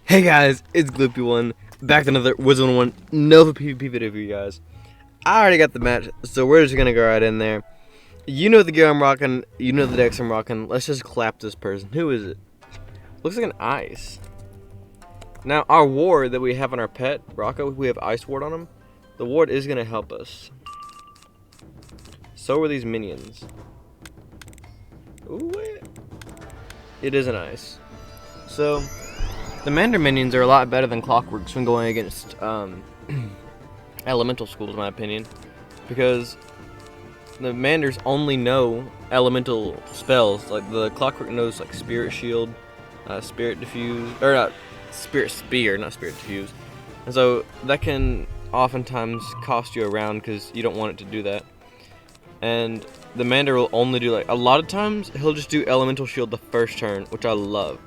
Hey guys, it's Gloopy1, back to another Wizard101 Nova PvP video for you guys. I already got the match, so we're just gonna go right in there. You know the gear I'm rocking, you know the decks I'm rocking. Let's just clap this person. Who is it? Looks like an ice. Now, our ward that we have on our pet, Rocco, we have ice ward on him. The ward is gonna help us. So are these minions. Ooh, wait. It is an ice. So, the Mander minions are a lot better than Clockworks when going against elemental schools, in my opinion, because the Manders only know elemental spells. Like the Clockwork knows like Spirit Shield, Spirit Diffuse, or not Spirit Spear, not Spirit Diffuse, and so that can oftentimes cost you a round because you don't want it to do that. And the Mander will only do like a lot of times he'll just do Elemental Shield the first turn, which I love.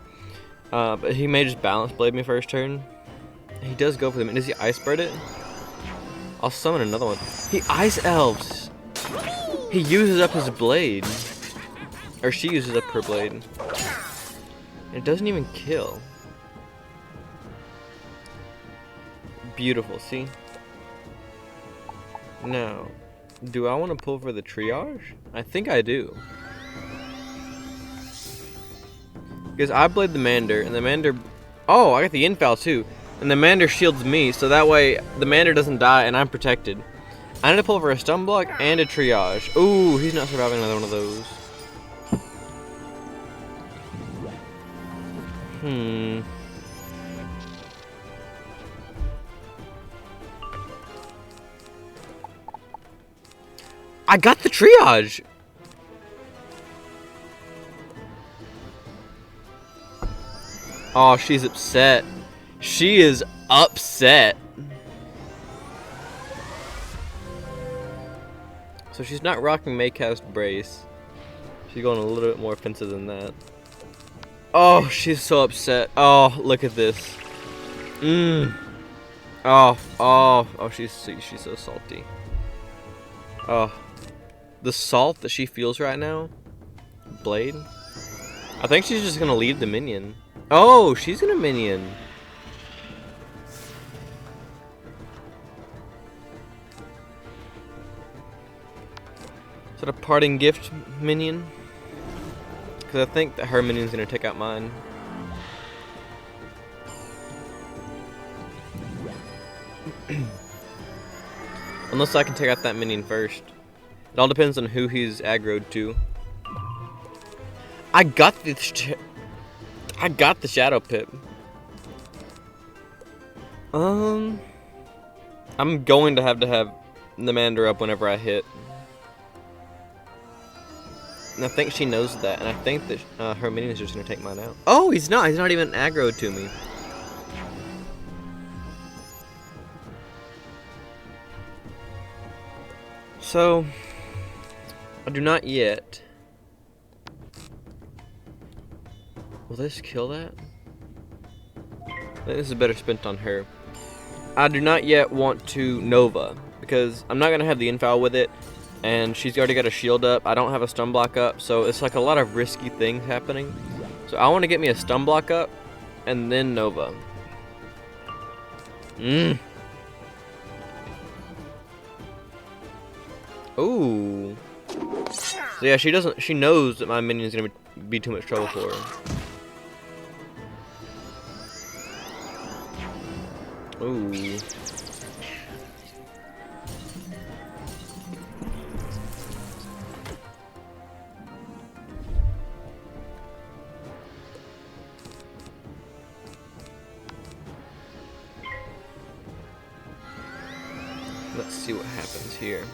But he may just balance blade me first turn. He does go for them. And does he ice bird it? I'll summon another one. He ice elves. He uses up his blade. Or she uses up her blade. And it doesn't even kill. Beautiful, see? Now, do I want to pull for the triage? I think I do. Because I blade the Mander, and the Mander... Oh, I got the infoul too. And the Mander shields me, so that way the Mander doesn't die and I'm protected. I need to pull for a stun block and a triage. Ooh, he's not surviving another one of those. I got the triage! Oh, she's upset. She is upset. So she's not rocking Maycast Brace. She's going a little bit more offensive than that. Oh, she's so upset. Oh, look at this. Oh, she's so salty. Oh, the salt that she feels right now. Blade. I think she's just gonna leave the minion. Oh, she's gonna minion. Is that a parting gift minion? Because I think that her minion's gonna take out mine. Unless I can take out that minion first. It all depends on who he's aggroed to. I got the Shadow Pip. I'm going to have the Mander up whenever I hit. And I think she knows that, and I think that her minion is just going to take mine out. Oh, he's not even aggroed to me. So, I do not yet. Will this kill that? I think this is better spent on her. I do not yet want to Nova, because I'm not going to have the infoul with it, and she's already got a shield up. I don't have a stun block up, so it's like a lot of risky things happening. So I want to get me a stun block up, and then Nova. Ooh. So yeah, she knows that my minion's going to be too much trouble for her. Ooh. Let's see what happens here.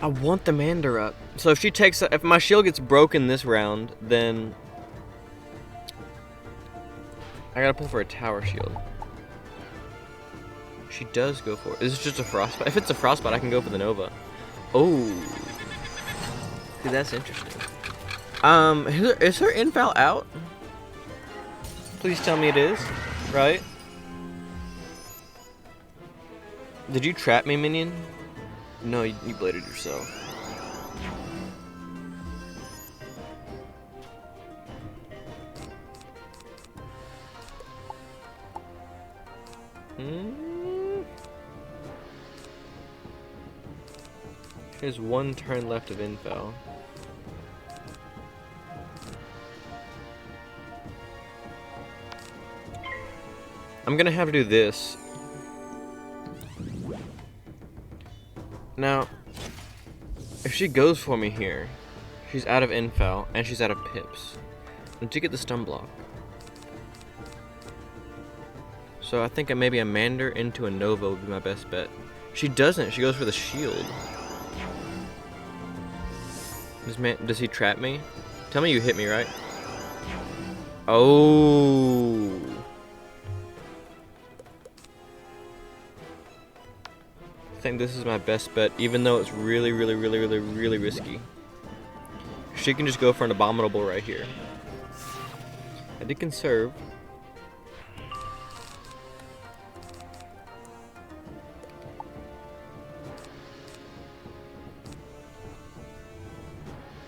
I want the Mander up. So if my shield gets broken this round, then I gotta pull for a tower shield. She does go for it. Is this just a frostbite? If it's a frostbite, I can go for the Nova. Oh, dude, that's interesting. Is her infoul out? Please tell me it is, right? Did you trap me, minion? No, you bladed yourself. There's one turn left of info. I'm gonna have to do this. Now, if she goes for me here, she's out of info and she's out of pips. And to get the stun block. So I think maybe a Mander into a Nova would be my best bet. She doesn't. She goes for the shield. Does he trap me? Tell me you hit me, right? Oh. I think this is my best bet, even though it's really risky. She can just go for an abominable right here. I did conserve.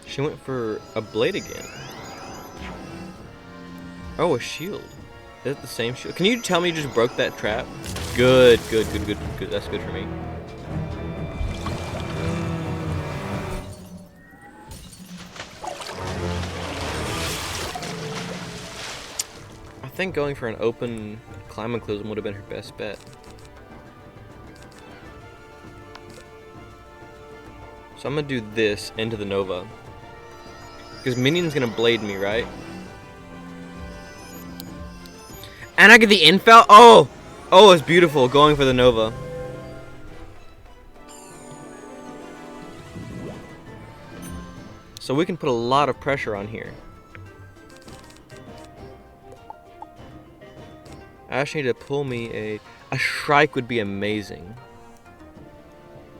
She went for a blade again. Oh, a shield. Is it the same shield? Can you tell me you just broke that trap? Good. That's good for me. I think going for an open Climatoclasm would have been her best bet. So I'm gonna do this into the Nova. Because Minion's gonna blade me, right? And I get the info? Oh! Oh, it's beautiful. Going for the Nova. So we can put a lot of pressure on here. I actually need to pull me a Shrike would be amazing.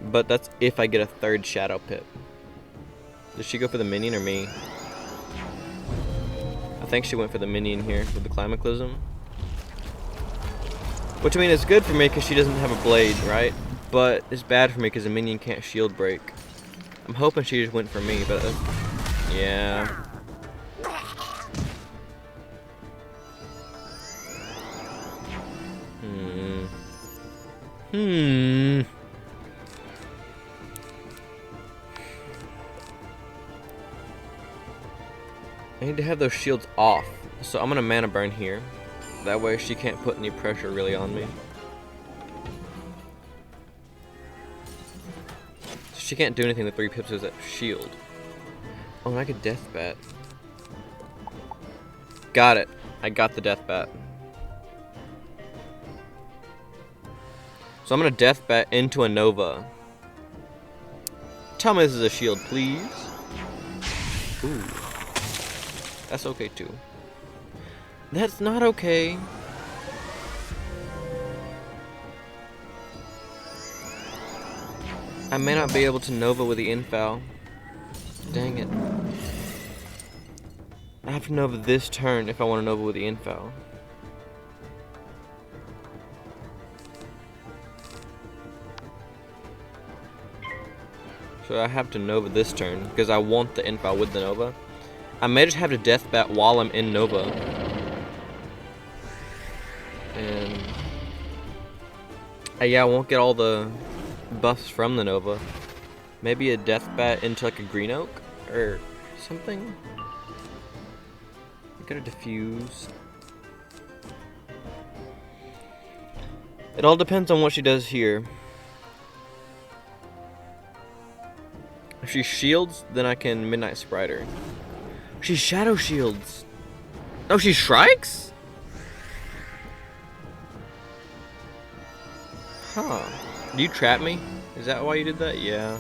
But that's if I get a third Shadow Pip. Does she go for the Minion or me? I think she went for the Minion here with the Climatoclasm. Which, I mean, it's good for me because she doesn't have a blade, right? But it's bad for me because the Minion can't shield break. I'm hoping she just went for me, but... yeah. I need to have those shields off, so I'm gonna mana burn here. That way she can't put any pressure really on me. So she can't do anything with 3 pips with that shield. Oh, and I could Death Bat. Got it. I got the Death Bat. So I'm gonna Death Bat into a Nova. Tell me this is a shield, please. Ooh. That's okay too. That's not okay. I may not be able to Nova with the info. Dang it. I have to Nova this turn if I want to Nova with the info. So I have to Nova this turn because I want the info with the Nova. I may just have to Death Bat while I'm in Nova. And... yeah, I won't get all the buffs from the Nova. Maybe a Death Bat into like a Green Oak? Or something? I gotta diffuse. It all depends on what she does here. If she shields, then I can Midnight Sprite her. She Shadow Shields. Oh, she Shrikes? Huh. Do you trap me? Is that why you did that? Yeah.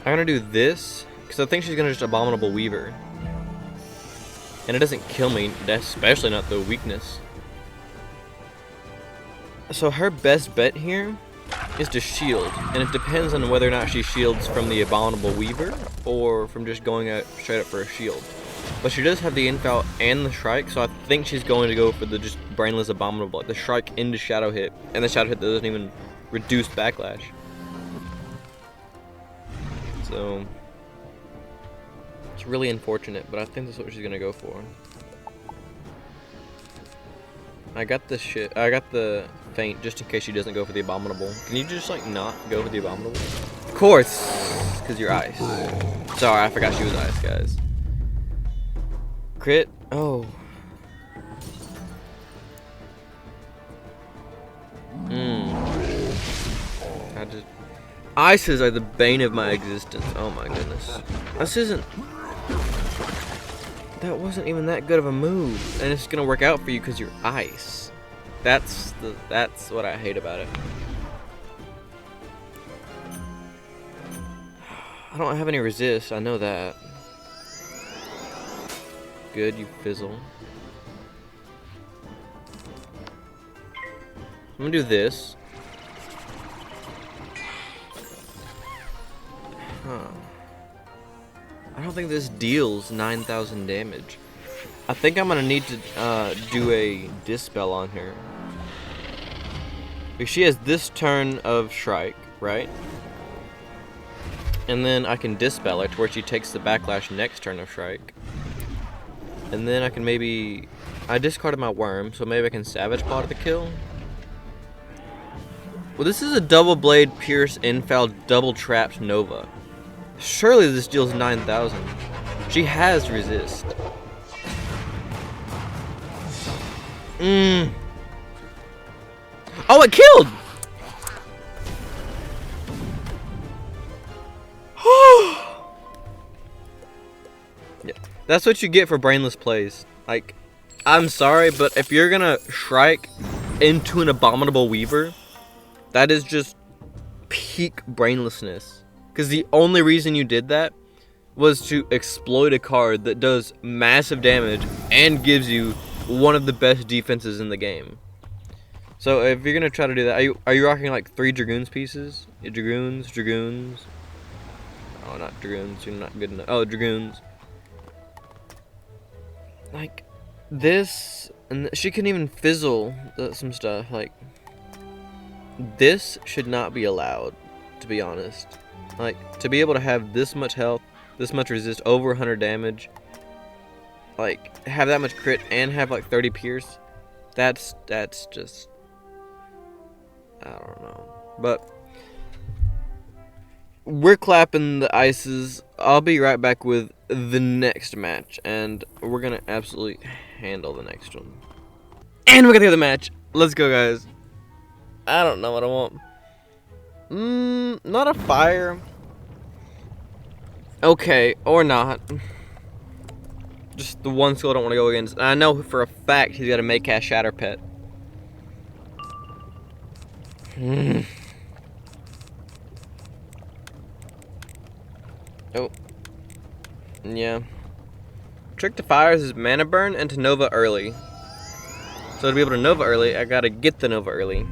I'm gonna do this, because I think she's gonna just Abominable Weaver. And it doesn't kill me, especially not the weakness. So her best bet here is to shield, and it depends on whether or not she shields from the Abominable Weaver or from just going straight up for a shield. But she does have the infout and the Shrike, so I think she's going to go for the just brainless Abominable, like the Shrike into Shadow Hit, and the Shadow Hit that doesn't even reduce backlash. So it's really unfortunate, but I think that's what she's gonna go for. I got this shit. I got the feint just in case she doesn't go for the Abominable. Can you just like not go for the Abominable? Of course, because you're ice. Sorry, I forgot she was ice, guys. Crit. Oh. Ices are the bane of my existence. Oh my goodness. This isn't. That wasn't even that good of a move, and it's gonna work out for you because you're ice. That's what I hate about it. I don't have any resist. I know that. Good, you fizzle. I'm gonna do this. Huh. I don't think this deals 9,000 damage. I think I'm gonna need to do a dispel on her. Because she has this turn of Shrike, right? And then I can dispel her to where she takes the backlash next turn of Shrike. And then I can maybe... I discarded my worm, so maybe I can Savage Paw to the kill. Well, this is a double blade pierce infoul double trapped Nova. Surely this deals 9,000. She has resist. Oh, it killed! Yeah, that's what you get for brainless plays. Like, I'm sorry, but if you're gonna Shrike into an Abominable Weaver, that is just peak brainlessness. Because the only reason you did that was to exploit a card that does massive damage and gives you one of the best defenses in the game. So if you're gonna try to do that, are you rocking like 3 Dragoons pieces? Dragoons. Oh, not Dragoons. You're not good enough. Oh, Dragoons. Like this, and she can even fizzle some stuff. Like this should not be allowed, to be honest. Like, to be able to have this much health, this much resist, over 100 damage, like, have that much crit, and have, like, 30 pierce, that's just, I don't know. But, we're clapping the ices. I'll be right back with the next match, and we're gonna absolutely handle the next one. And we're gonna get the match. Let's go, guys. I don't know what I want. Not a fire. Okay, or not. Just the one skill I don't want to go against. And I know for a fact he's got a make cast Shatter Pet. Oh. Yeah. Trick to fires is mana burn and to Nova early. So to be able to Nova early, I gotta get the Nova early.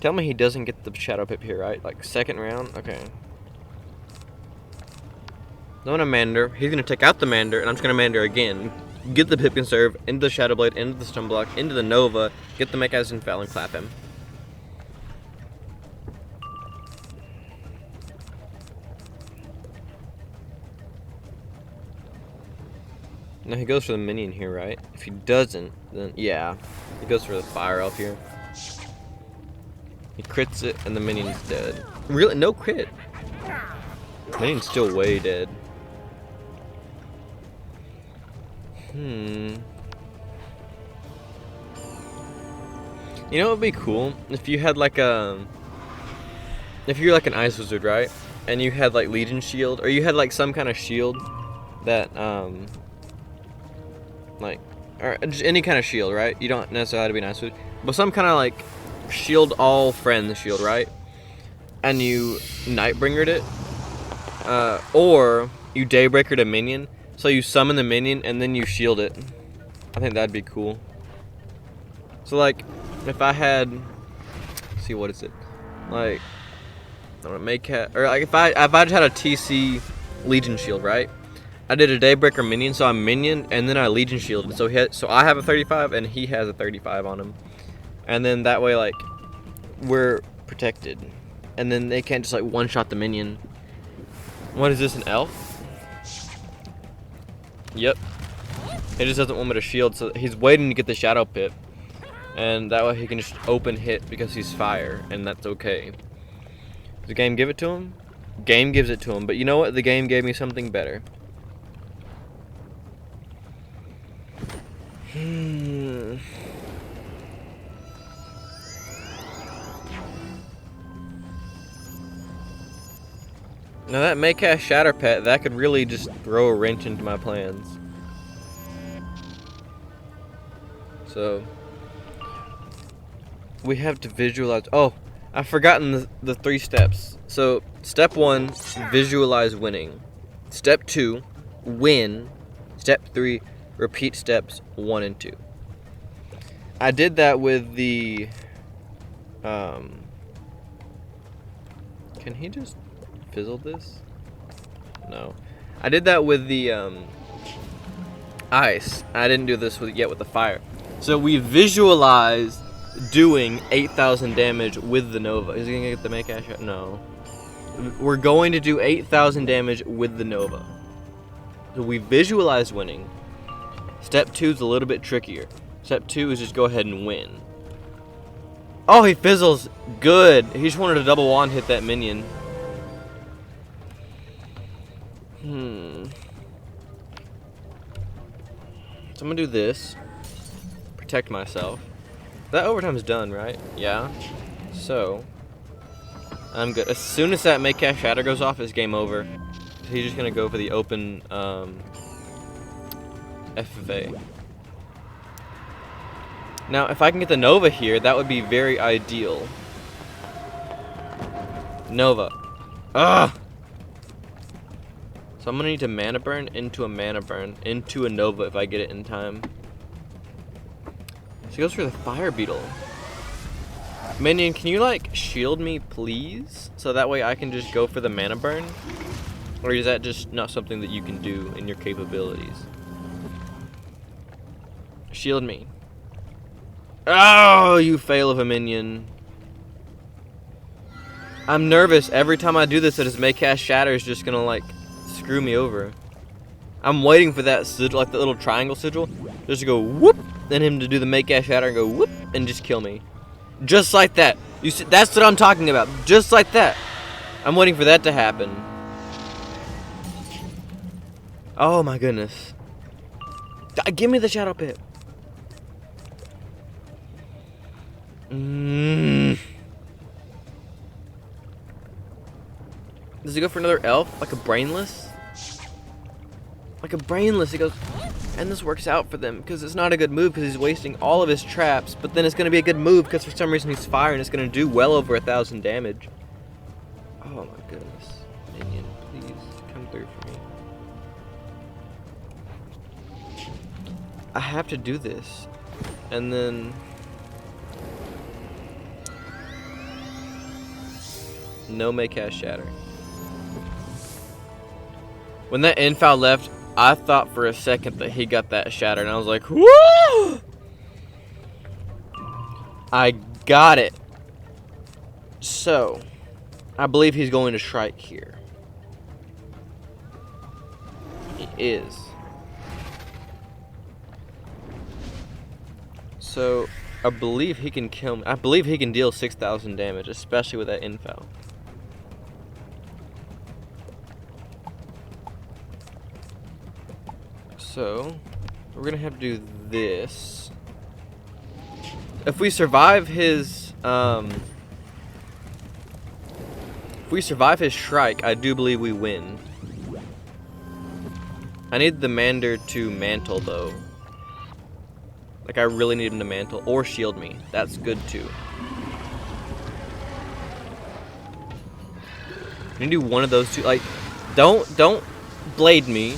Tell me he doesn't get the Shadow Pip here, right? Like, second round? Okay. I'm gonna Mander. He's gonna take out the Mander, and I'm just gonna Mander again. Get the Pip Conserve, into the Shadow Blade, into the Stun Block, into the Nova, get the Make as Infell, and clap him. Now he goes for the minion here, right? If he doesn't, then yeah. He goes for the Fire Elf here. He crits it, and the minion's dead. Really? No crit. Minion's still way dead. You know what would be cool? If you had like a... If you're like an Ice Wizard, right? And you had like Legion Shield, or you had like some kind of shield that, like... Or just any kind of shield, right? You don't necessarily have to be an Ice Wizard. But some kind of like... Shield all friends shield, right? And you Nightbringered it, or you Daybreakered a minion, so you summon the minion and then you shield it. I think that'd be cool. So like, if I had, let's see, what is it? Like, I don't know, make cat, or like if I just had a TC Legion shield, right? I did a Daybreaker minion, so I'm minion, and then I Legion shield. So I have a 35, and he has a 35 on him, and then that way, like, we're protected, and then they can't just like one-shot the minion. What is this, an elf? Yep. He just doesn't want me to shield, so he's waiting to get the Shadow Pip, and that way he can just open hit because he's fire, and that's okay. Does the game give it to him? Game gives it to him, but you know what? The game gave me something better. Now that may cast Shatter Pet, that could really just throw a wrench into my plans. So we have to visualize. Oh, I've forgotten the 3 steps. So step 1, visualize winning. Step 2, win. Step 3, repeat steps 1 and 2. I did that with the can he just fizzle this? No. I did that with the ice. I didn't do this yet with the fire. So we visualized doing 8,000 damage with the Nova. Is he gonna get the make ash? No. We're going to do 8,000 damage with the Nova. So we visualized winning. Step 2 is a little bit trickier. Step 2 is just go ahead and win. Oh, he fizzles. Good. He just wanted to double wand hit that minion. So I'm gonna do this. Protect myself. That overtime's done, right? Yeah. So I'm good. As soon as that make cast shatter goes off, it's game over. He's just gonna go for the open FFA. Now, if I can get the Nova here, that would be very ideal. Nova. Ugh! So I'm gonna need to mana burn into a mana burn into a Nova if I get it in time. She goes for the Fire Beetle. Minion, can you like shield me, please? So that way I can just go for the mana burn? Or is that just not something that you can do in your capabilities? Shield me. Oh, you fail of a minion. I'm nervous every time I do this that his Maycast Shatter is just gonna like screw me over. I'm waiting for that sigil, like that little triangle sigil, just to go whoop, then him to do the Maycast Shatter and go whoop, and just kill me. Just like that. You see, that's what I'm talking about. Just like that. I'm waiting for that to happen. Oh my goodness. Give me the Shadow Pit. Does he go for another elf? Like a brainless? Like a brainless. He goes, and this works out for them because it's not a good move because he's wasting all of his traps, but then it's going to be a good move because for some reason he's fire and it's going to do well over 1,000 damage. Oh my goodness. Minion, please come through for me. I have to do this. And then no Maycast Shatter. When that infoul left, I thought for a second that he got that shatter, and I was like, woo! I got it. So, I believe he's going to strike here. He is. So, I believe he can kill me. I believe he can deal 6,000 damage, especially with that infoul. So, we're gonna have to do this. If we survive his, strike, I do believe we win. I need the Mander to mantle though. Like I really need him to mantle or shield me. That's good too. I need to do one of those two. Like, don't blade me.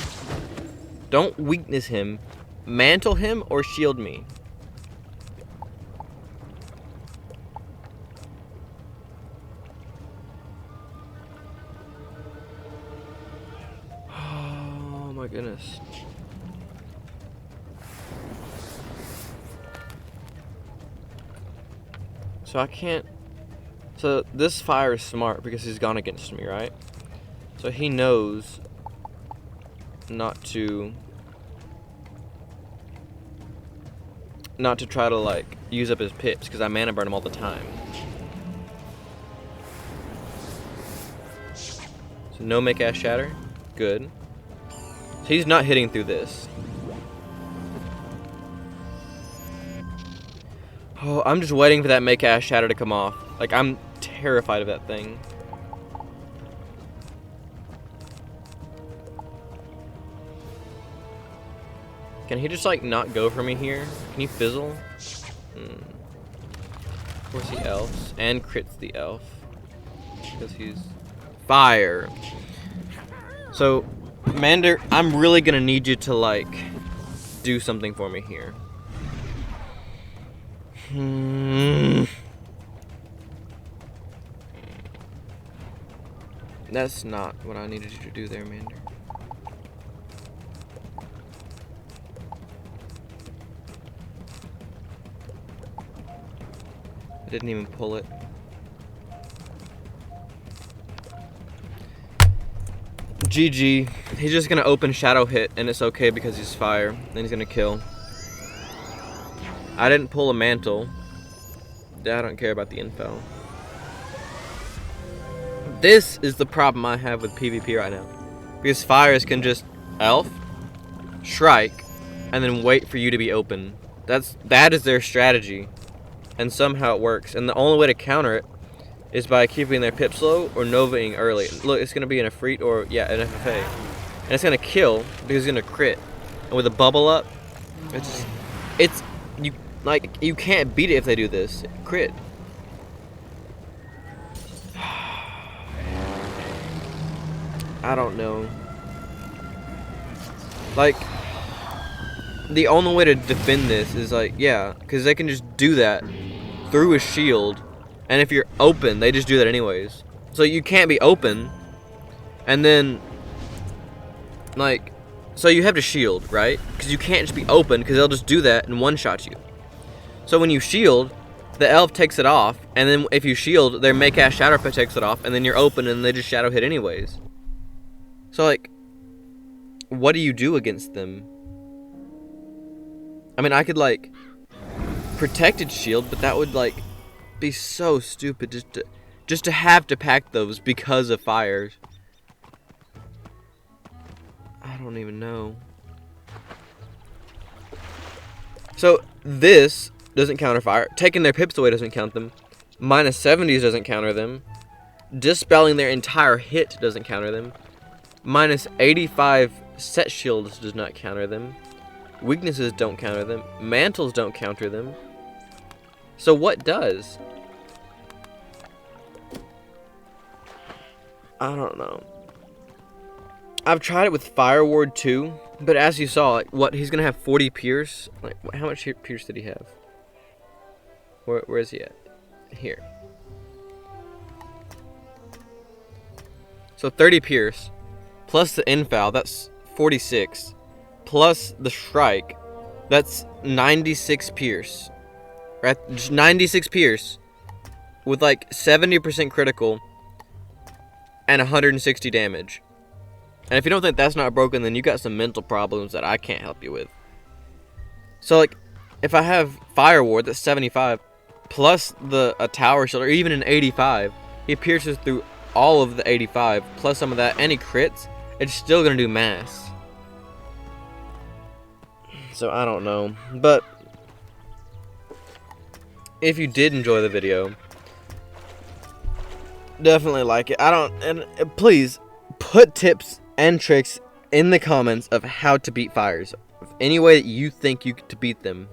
Don't weakness him, mantle him, or shield me. my goodness. So I can't... So this fire is smart because he's gone against me, right? So he knows not to try to like use up his pips because I mana burn him all the time. So no make ass shatter. Good. So he's not hitting through this. Oh, I'm just waiting for that make ass shatter to come off. Like, I'm terrified of that thing. Can he just like not go for me here? Can he fizzle? Of course he elfs and crits the elf because he's fire. So Mander, I'm really gonna need you to like do something for me here. That's not what I needed you to do there, Mander. I didn't even pull it. GG. He's just gonna open shadow hit and it's okay because he's fire. Then he's gonna kill. I didn't pull a mantle. I don't care about the info. This is the problem I have with PvP right now. Because fires can just elf, strike, and then wait for you to be open. That is their strategy. And somehow it works. And the only way to counter it is by keeping their pips low or novaing early. Look, it's gonna be an Ifrit or yeah, an FFA. And it's gonna kill because it's gonna crit. And with a bubble up, you can't beat it if they do this. Crit. I don't know. Like, the only way to defend this is like, yeah, because they can just do that through a shield, and if you're open, they just do that anyways. So you can't be open, and then, like, so you have to shield, right? Because you can't just be open, because they'll just do that and one-shot you. So when you shield, the elf takes it off, and then if you shield, their make-ass shadow pit takes it off, and then you're open, and they just shadow hit anyways. So, like, what do you do against them? I mean, I could, like, protected shield, but that would, like, be so stupid just to have to pack those because of fires. I don't even know. So, this doesn't counter fire. Taking their pips away doesn't count them. Minus 70s doesn't counter them. Dispelling their entire hit doesn't counter them. Minus 85 set shields does not counter them. Weaknesses don't counter them. Mantles don't counter them. So what does? I don't know. I've tried it with Fire Ward too, but as you saw, like, what, he's gonna have 40 pierce? Like, how much pierce did he have? Where is he at? Here. So 30 pierce. Plus the infoul, that's 46. Plus the strike, that's 96 pierce. Right? Just 96 pierce. With like 70% critical. And 160 damage. And if you don't think that's not broken, then you got some mental problems that I can't help you with. So like, if I have Fire Ward, that's 75. Plus a tower shield, or even an 85. He pierces through all of the 85. Plus some of that, and he crits. It's still gonna do mass. So I don't know, but if you did enjoy the video, definitely like it. And please put tips and tricks in the comments of how to beat fires. Any way that you think you to beat them.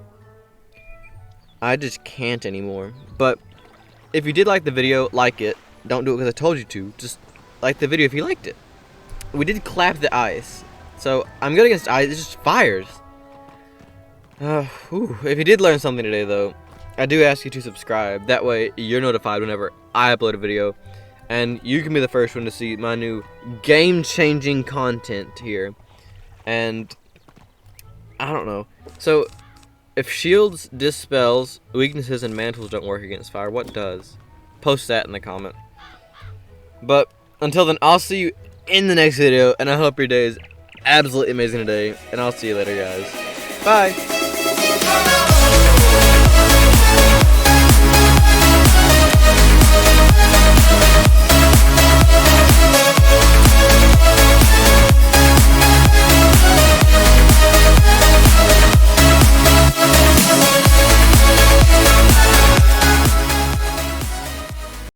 I just can't anymore. But if you did like the video, like it. Don't do it because I told you to. Just like the video if you liked it. We did clap the ice. So I'm good against ice. It's just fires. If you did learn something today, though, I do ask you to subscribe. That way, you're notified whenever I upload a video. And you can be the first one to see my new game-changing content here. And I don't know. So if shields, dispels, weaknesses, and mantles don't work against fire, what does? Post that in the comment. But until then, I'll see you in the next video, and I hope your day is absolutely amazing today, and I'll see you later, guys. Bye!